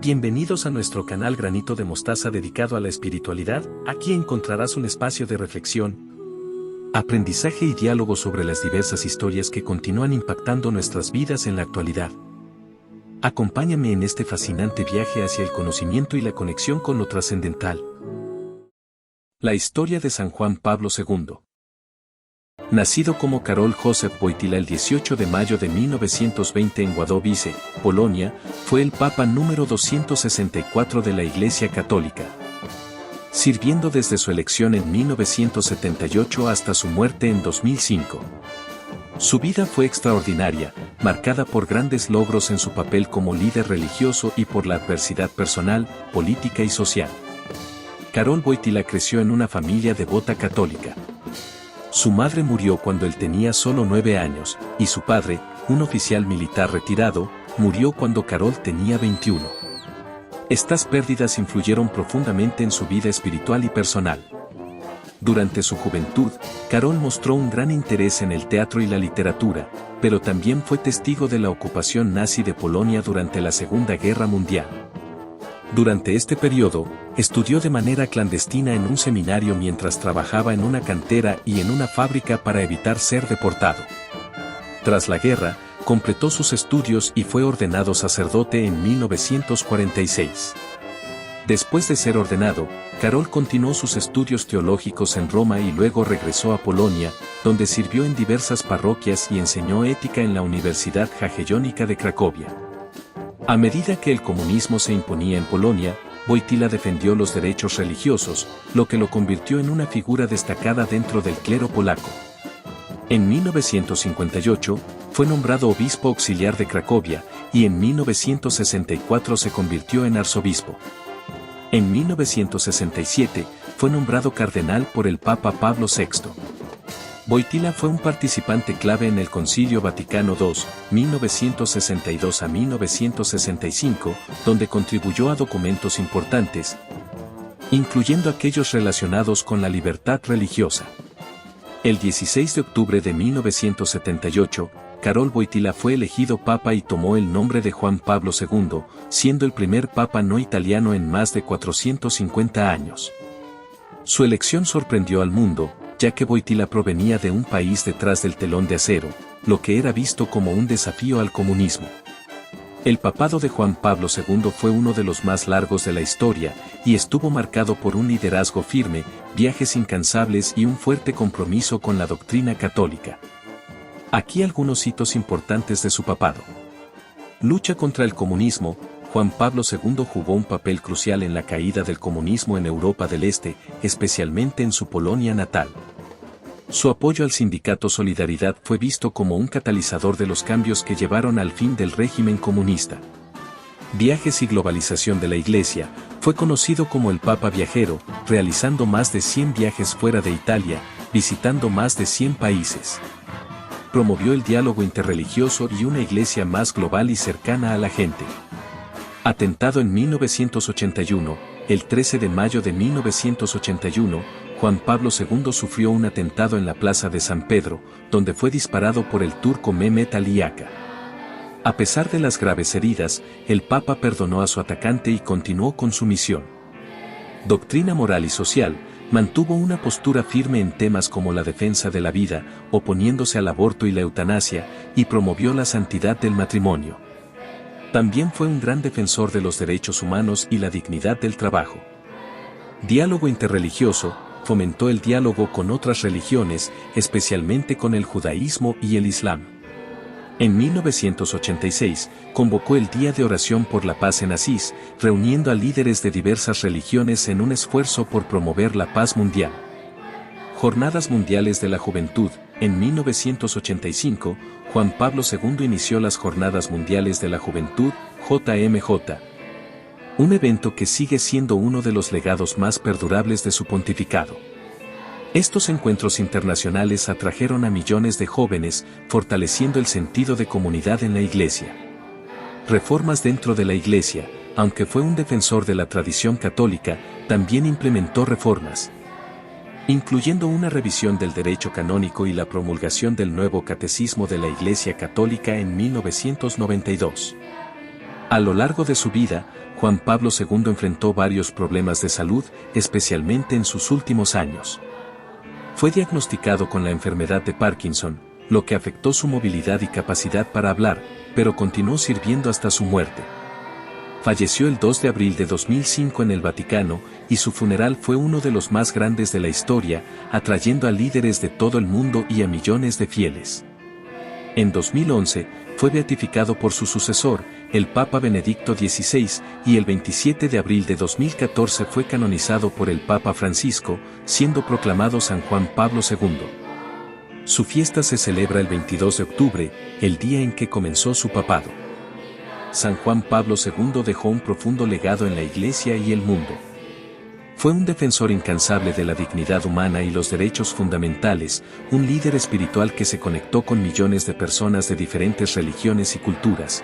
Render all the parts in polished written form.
Bienvenidos a nuestro canal Granito de Mostaza dedicado a la espiritualidad. Aquí encontrarás un espacio de reflexión, aprendizaje y diálogo sobre las diversas historias que continúan impactando nuestras vidas en la actualidad. Acompáñame en este fascinante viaje hacia el conocimiento y la conexión con lo trascendental. La historia de San Juan Pablo II. Nacido como Karol Józef Wojtyła el 18 de mayo de 1920 en Wadowice, Polonia, fue el Papa número 264 de la Iglesia Católica, sirviendo desde su elección en 1978 hasta su muerte en 2005. Su vida fue extraordinaria, marcada por grandes logros en su papel como líder religioso y por la adversidad personal, política y social. Karol Wojtyła creció en una familia devota católica. Su madre murió cuando él tenía solo 9 años, y su padre, un oficial militar retirado, murió cuando Karol tenía 21. Estas pérdidas influyeron profundamente en su vida espiritual y personal. Durante su juventud, Karol mostró un gran interés en el teatro y la literatura, pero también fue testigo de la ocupación nazi de Polonia durante la Segunda Guerra Mundial. Durante este periodo, estudió de manera clandestina en un seminario mientras trabajaba en una cantera y en una fábrica para evitar ser deportado. Tras la guerra, completó sus estudios y fue ordenado sacerdote en 1946. Después de ser ordenado, Karol continuó sus estudios teológicos en Roma y luego regresó a Polonia, donde sirvió en diversas parroquias y enseñó ética en la Universidad Jagiellonica de Cracovia. A medida que el comunismo se imponía en Polonia, Wojtyła defendió los derechos religiosos, lo que lo convirtió en una figura destacada dentro del clero polaco. En 1958, fue nombrado obispo auxiliar de Cracovia, y en 1964 se convirtió en arzobispo. En 1967, fue nombrado cardenal por el Papa Pablo VI. Wojtyła fue un participante clave en el Concilio Vaticano II, 1962 a 1965, donde contribuyó a documentos importantes, incluyendo aquellos relacionados con la libertad religiosa. El 16 de octubre de 1978, Karol Wojtyła fue elegido papa y tomó el nombre de Juan Pablo II, siendo el primer papa no italiano en más de 450 años. Su elección sorprendió al mundo, ya que Wojtyła provenía de un país detrás del telón de acero, lo que era visto como un desafío al comunismo. El papado de Juan Pablo II fue uno de los más largos de la historia, y estuvo marcado por un liderazgo firme, viajes incansables y un fuerte compromiso con la doctrina católica. Aquí algunos hitos importantes de su papado. Lucha contra el comunismo. Juan Pablo II jugó un papel crucial en la caída del comunismo en Europa del Este, especialmente en su Polonia natal. Su apoyo al sindicato Solidaridad fue visto como un catalizador de los cambios que llevaron al fin del régimen comunista. Viajes y globalización de la Iglesia. Fue conocido como el Papa Viajero, realizando más de 100 viajes fuera de Italia, visitando más de 100 países. Promovió el diálogo interreligioso y una iglesia más global y cercana a la gente. Atentado en 1981, el 13 de mayo de 1981, Juan Pablo II sufrió un atentado en la plaza de San Pedro, donde fue disparado por el turco Mehmet Ali Yaka. A pesar de las graves heridas, el Papa perdonó a su atacante y continuó con su misión. Doctrina moral y social. Mantuvo una postura firme en temas como la defensa de la vida, oponiéndose al aborto y la eutanasia, y promovió la santidad del matrimonio. También fue un gran defensor de los derechos humanos y la dignidad del trabajo. Diálogo interreligioso. Fomentó el diálogo con otras religiones, especialmente con el judaísmo y el islam. En 1986, convocó el Día de Oración por la Paz en Asís, reuniendo a líderes de diversas religiones en un esfuerzo por promover la paz mundial. Jornadas Mundiales de la Juventud. En 1985, Juan Pablo II inició las Jornadas Mundiales de la Juventud, JMJ. Un evento que sigue siendo uno de los legados más perdurables de su pontificado. Estos encuentros internacionales atrajeron a millones de jóvenes, fortaleciendo el sentido de comunidad en la Iglesia. Reformas dentro de la Iglesia. Aunque fue un defensor de la tradición católica, también implementó reformas, incluyendo una revisión del derecho canónico y la promulgación del nuevo catecismo de la Iglesia Católica en 1992. A lo largo de su vida, Juan Pablo II enfrentó varios problemas de salud, especialmente en sus últimos años. Fue diagnosticado con la enfermedad de Parkinson, lo que afectó su movilidad y capacidad para hablar, pero continuó sirviendo hasta su muerte. Falleció el 2 de abril de 2005 en el Vaticano, y su funeral fue uno de los más grandes de la historia, atrayendo a líderes de todo el mundo y a millones de fieles. En 2011, fue beatificado por su sucesor, el Papa Benedicto XVI, y el 27 de abril de 2014 fue canonizado por el Papa Francisco, siendo proclamado San Juan Pablo II. Su fiesta se celebra el 22 de octubre, el día en que comenzó su papado. San Juan Pablo II dejó un profundo legado en la Iglesia y el mundo. Fue un defensor incansable de la dignidad humana y los derechos fundamentales, un líder espiritual que se conectó con millones de personas de diferentes religiones y culturas,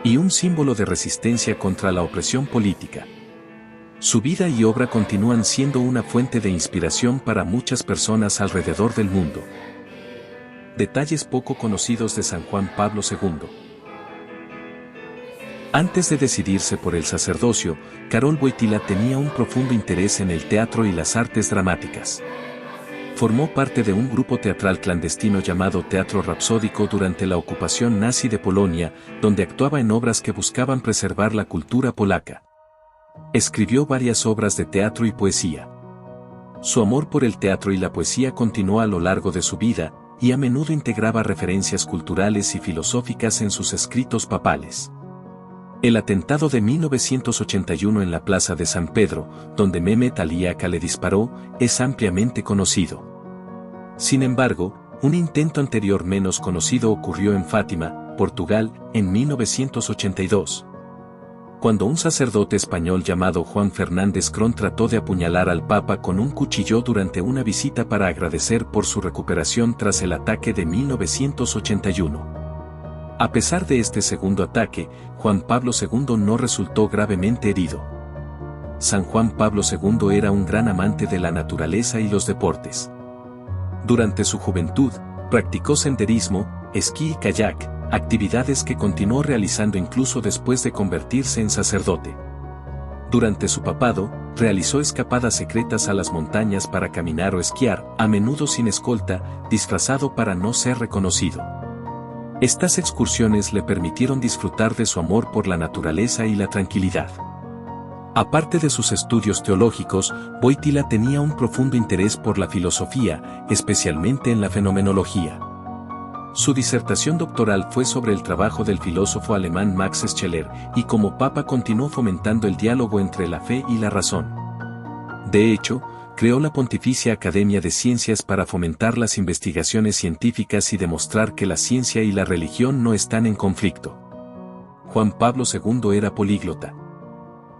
y un símbolo de resistencia contra la opresión política. Su vida y obra continúan siendo una fuente de inspiración para muchas personas alrededor del mundo. Detalles poco conocidos de San Juan Pablo II. Antes de decidirse por el sacerdocio, Karol Wojtyła tenía un profundo interés en el teatro y las artes dramáticas. Formó parte de un grupo teatral clandestino llamado Teatro Rapsódico durante la ocupación nazi de Polonia, donde actuaba en obras que buscaban preservar la cultura polaca. Escribió varias obras de teatro y poesía. Su amor por el teatro y la poesía continuó a lo largo de su vida, y a menudo integraba referencias culturales y filosóficas en sus escritos papales. El atentado de 1981 en la Plaza de San Pedro, donde Mehmet Ali Aka le disparó, es ampliamente conocido. Sin embargo, un intento anterior menos conocido ocurrió en Fátima, Portugal, en 1982. Cuando un sacerdote español llamado Juan Fernández Cron trató de apuñalar al Papa con un cuchillo durante una visita para agradecer por su recuperación tras el ataque de 1981. A pesar de este segundo ataque, Juan Pablo II no resultó gravemente herido. San Juan Pablo II era un gran amante de la naturaleza y los deportes. Durante su juventud, practicó senderismo, esquí y kayak, actividades que continuó realizando incluso después de convertirse en sacerdote. Durante su papado, realizó escapadas secretas a las montañas para caminar o esquiar, a menudo sin escolta, disfrazado para no ser reconocido. Estas excursiones le permitieron disfrutar de su amor por la naturaleza y la tranquilidad. Aparte de sus estudios teológicos, Wojtyła tenía un profundo interés por la filosofía, especialmente en la fenomenología. Su disertación doctoral fue sobre el trabajo del filósofo alemán Max Scheler, y como papa continuó fomentando el diálogo entre la fe y la razón. De hecho, creó la Pontificia Academia de Ciencias para fomentar las investigaciones científicas y demostrar que la ciencia y la religión no están en conflicto. Juan Pablo II era políglota.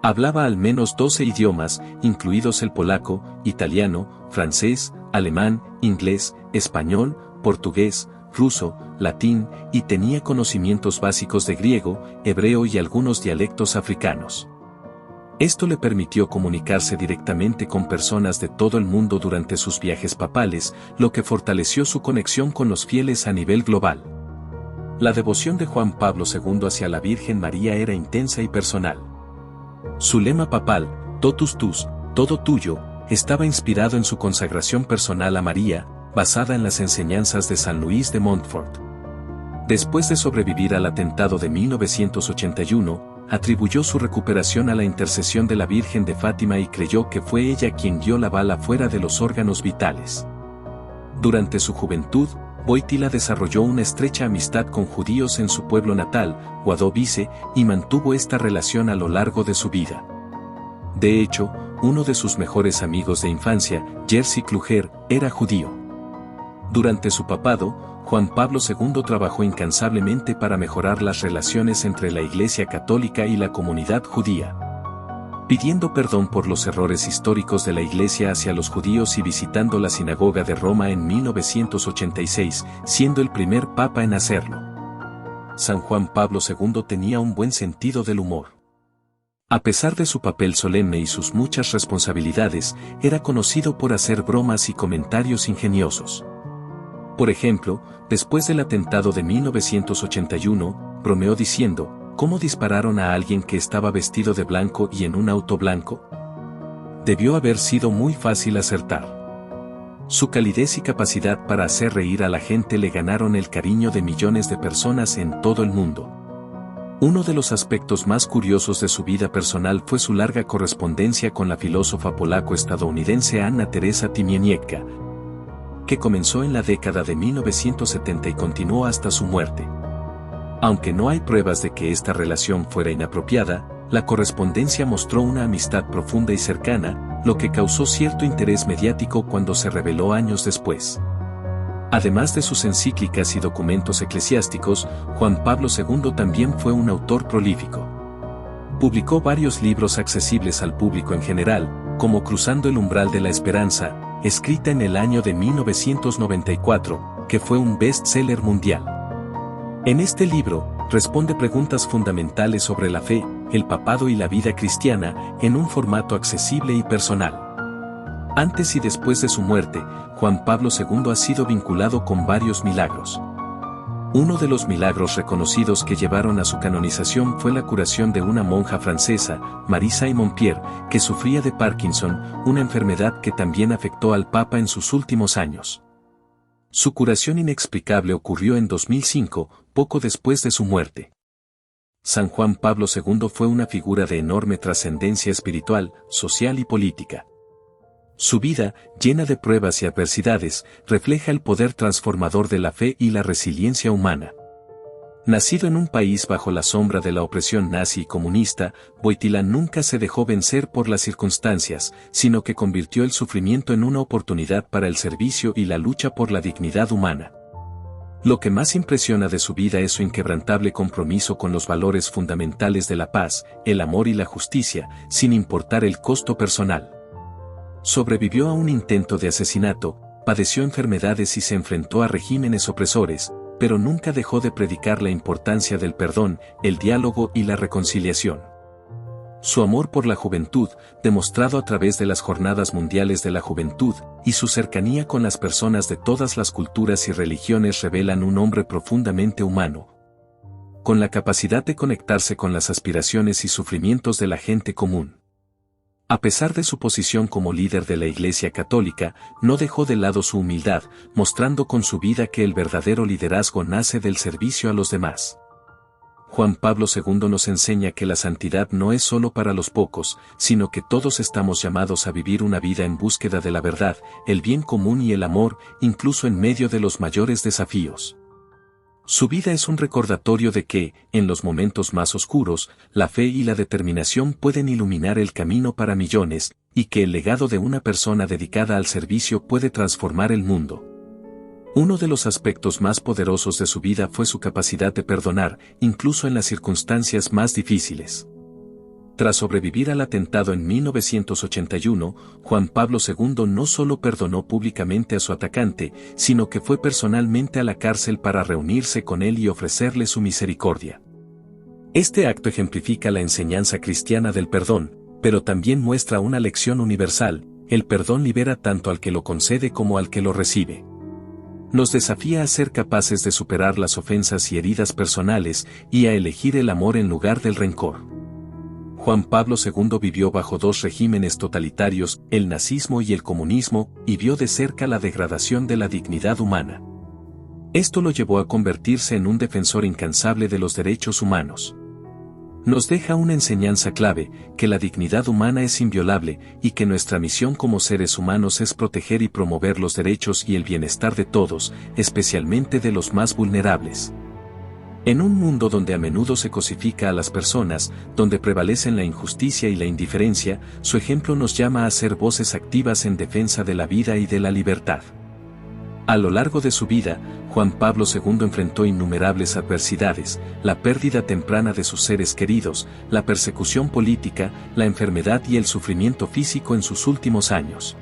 Hablaba al menos 12 idiomas, incluidos el polaco, italiano, francés, alemán, inglés, español, portugués, ruso, latín, y tenía conocimientos básicos de griego, hebreo y algunos dialectos africanos. Esto le permitió comunicarse directamente con personas de todo el mundo durante sus viajes papales, lo que fortaleció su conexión con los fieles a nivel global. La devoción de Juan Pablo II hacia la Virgen María era intensa y personal. Su lema papal, Totus Tus, todo tuyo, estaba inspirado en su consagración personal a María, basada en las enseñanzas de San Luis de Montfort. Después de sobrevivir al atentado de 1981, atribuyó su recuperación a la intercesión de la Virgen de Fátima y creyó que fue ella quien guió la bala fuera de los órganos vitales. Durante su juventud, Wojtyła desarrolló una estrecha amistad con judíos en su pueblo natal, Wadowice, y mantuvo esta relación a lo largo de su vida. De hecho, uno de sus mejores amigos de infancia, Jerzy Kluger, era judío. Durante su papado, Juan Pablo II trabajó incansablemente para mejorar las relaciones entre la Iglesia Católica y la comunidad judía, pidiendo perdón por los errores históricos de la Iglesia hacia los judíos y visitando la sinagoga de Roma en 1986, siendo el primer papa en hacerlo. San Juan Pablo II tenía un buen sentido del humor. A pesar de su papel solemne y sus muchas responsabilidades, era conocido por hacer bromas y comentarios ingeniosos. Por ejemplo, después del atentado de 1981, bromeó diciendo, ¿Cómo dispararon a alguien que estaba vestido de blanco y en un auto blanco? Debió haber sido muy fácil acertar. Su calidez y capacidad para hacer reír a la gente le ganaron el cariño de millones de personas en todo el mundo. Uno de los aspectos más curiosos de su vida personal fue su larga correspondencia con la filósofa polaco-estadounidense Anna Teresa Tymieniecka, que comenzó en la década de 1970 y continuó hasta su muerte. Aunque no hay pruebas de que esta relación fuera inapropiada, la correspondencia mostró una amistad profunda y cercana, lo que causó cierto interés mediático cuando se reveló años después. Además de sus encíclicas y documentos eclesiásticos, Juan Pablo II también fue un autor prolífico. Publicó varios libros accesibles al público en general, como Cruzando el umbral de la esperanza, escrita en el año de 1994, que fue un best-seller mundial. En este libro, responde preguntas fundamentales sobre la fe, el papado y la vida cristiana, en un formato accesible y personal. Antes y después de su muerte, Juan Pablo II ha sido vinculado con varios milagros. Uno de los milagros reconocidos que llevaron a su canonización fue la curación de una monja francesa, Marie Simon-Pierre, que sufría de Parkinson, una enfermedad que también afectó al Papa en sus últimos años. Su curación inexplicable ocurrió en 2005, poco después de su muerte. San Juan Pablo II fue una figura de enorme trascendencia espiritual, social y política. Su vida, llena de pruebas y adversidades, refleja el poder transformador de la fe y la resiliencia humana. Nacido en un país bajo la sombra de la opresión nazi y comunista, Wojtyła nunca se dejó vencer por las circunstancias, sino que convirtió el sufrimiento en una oportunidad para el servicio y la lucha por la dignidad humana. Lo que más impresiona de su vida es su inquebrantable compromiso con los valores fundamentales de la paz, el amor y la justicia, sin importar el costo personal. Sobrevivió a un intento de asesinato, padeció enfermedades y se enfrentó a regímenes opresores, pero nunca dejó de predicar la importancia del perdón, el diálogo y la reconciliación. Su amor por la juventud, demostrado a través de las Jornadas Mundiales de la Juventud, y su cercanía con las personas de todas las culturas y religiones revelan un hombre profundamente humano, con la capacidad de conectarse con las aspiraciones y sufrimientos de la gente común. A pesar de su posición como líder de la Iglesia Católica, no dejó de lado su humildad, mostrando con su vida que el verdadero liderazgo nace del servicio a los demás. Juan Pablo II nos enseña que la santidad no es solo para los pocos, sino que todos estamos llamados a vivir una vida en búsqueda de la verdad, el bien común y el amor, incluso en medio de los mayores desafíos. Su vida es un recordatorio de que, en los momentos más oscuros, la fe y la determinación pueden iluminar el camino para millones, y que el legado de una persona dedicada al servicio puede transformar el mundo. Uno de los aspectos más poderosos de su vida fue su capacidad de perdonar, incluso en las circunstancias más difíciles. Tras sobrevivir al atentado en 1981, Juan Pablo II no solo perdonó públicamente a su atacante, sino que fue personalmente a la cárcel para reunirse con él y ofrecerle su misericordia. Este acto ejemplifica la enseñanza cristiana del perdón, pero también muestra una lección universal: el perdón libera tanto al que lo concede como al que lo recibe. Nos desafía a ser capaces de superar las ofensas y heridas personales, y a elegir el amor en lugar del rencor. Juan Pablo II vivió bajo dos regímenes totalitarios, el nazismo y el comunismo, y vio de cerca la degradación de la dignidad humana. Esto lo llevó a convertirse en un defensor incansable de los derechos humanos. Nos deja una enseñanza clave, que la dignidad humana es inviolable, y que nuestra misión como seres humanos es proteger y promover los derechos y el bienestar de todos, especialmente de los más vulnerables. En un mundo donde a menudo se cosifica a las personas, donde prevalecen la injusticia y la indiferencia, su ejemplo nos llama a ser voces activas en defensa de la vida y de la libertad. A lo largo de su vida, Juan Pablo II enfrentó innumerables adversidades: la pérdida temprana de sus seres queridos, la persecución política, la enfermedad y el sufrimiento físico en sus últimos años.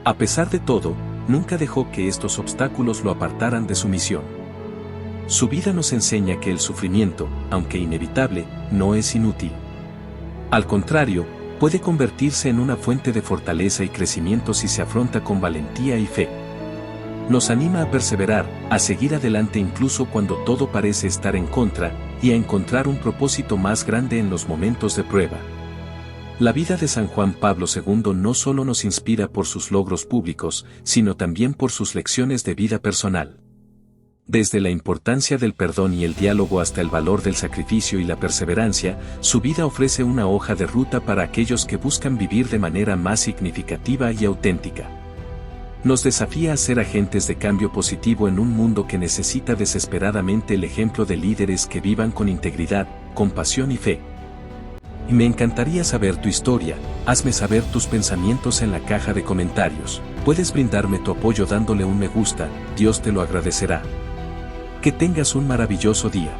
A pesar de todo, nunca dejó que estos obstáculos lo apartaran de su misión. Su vida nos enseña que el sufrimiento, aunque inevitable, no es inútil. Al contrario, puede convertirse en una fuente de fortaleza y crecimiento si se afronta con valentía y fe. Nos anima a perseverar, a seguir adelante incluso cuando todo parece estar en contra, y a encontrar un propósito más grande en los momentos de prueba. La vida de San Juan Pablo II no solo nos inspira por sus logros públicos, sino también por sus lecciones de vida personal. Desde la importancia del perdón y el diálogo hasta el valor del sacrificio y la perseverancia, su vida ofrece una hoja de ruta para aquellos que buscan vivir de manera más significativa y auténtica. Nos desafía a ser agentes de cambio positivo en un mundo que necesita desesperadamente el ejemplo de líderes que vivan con integridad, compasión y fe. Y me encantaría saber tu historia. Hazme saber tus pensamientos en la caja de comentarios. Puedes brindarme tu apoyo dándole un me gusta, Dios te lo agradecerá. Que tengas un maravilloso día.